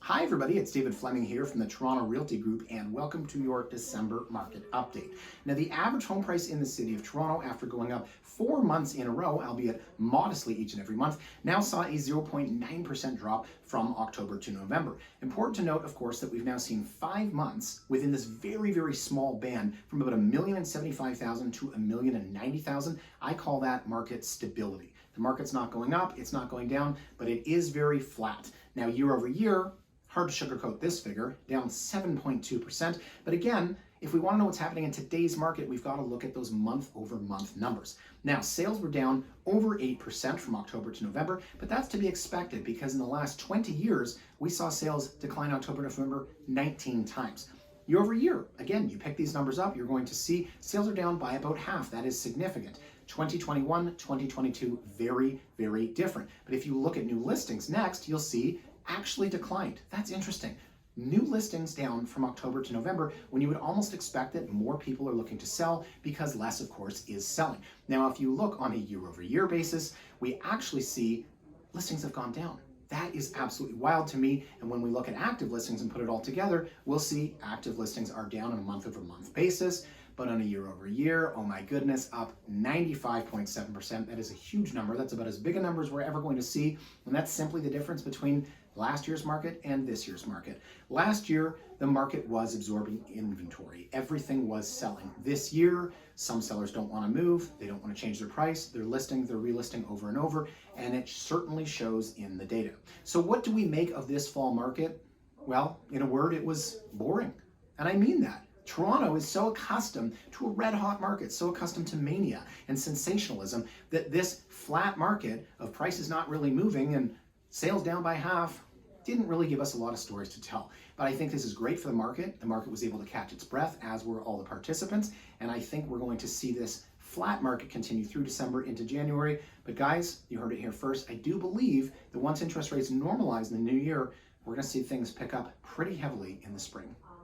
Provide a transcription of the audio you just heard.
Hi everybody, it's David Fleming here from the Toronto Realty Group and welcome to your December market update. Now the average home price in the city of Toronto after going up 4 months in a row, albeit modestly each and every month, now saw a 0.9% drop from October to November. Important to note, of course, that we've now seen 5 months within this very small band from about 1,075,000 to 1,090,000. I call that market stability. The market's not going up, it's not going down, but it is very flat. Now year over year, hard to sugarcoat this figure, down 7.2%. But again, if we want to know what's happening in today's market, we've got to look at those month-over-month numbers. Now, sales were down over 8% from October to November, but that's to be expected because in the last 20 years, we saw sales decline October to November 19 times. Year over year, again, you pick these numbers up, you're going to see sales are down by about half. That is significant. 2021, 2022, very different. But if you look at new listings next, you'll see actually declined. That's interesting. New listings down from October to November when you would almost expect that more people are looking to sell because less, of course, is selling. Now, if you look on a year-over-year basis, we actually see listings have gone down. That is absolutely wild to me. And when we look at active listings and put it all together, we'll see active listings are down on a month-over-month basis. But on a year-over-year, oh my goodness, up 95.7%. That is a huge number. That's about as big a number as we're ever going to see. And that's simply the difference between last year's market and this year's market. Last year, the market was absorbing inventory. Everything was selling. This year, some sellers don't want to move. They don't want to change their price. They're listing, they're relisting over and over, and it certainly shows in the data. So what do we make of this fall market? Well, in a word, it was boring. And I mean that. Toronto is so accustomed to a red-hot market, so accustomed to mania and sensationalism that this flat market of prices not really moving and sales down by half didn't really give us a lot of stories to tell. But I think this is great for the market. The market was able to catch its breath, as were all the participants, and I think we're going to see this flat market continue through December into January. But guys, you heard it here first. I do believe that once interest rates normalize in the new year, we're going to see things pick up pretty heavily in the spring.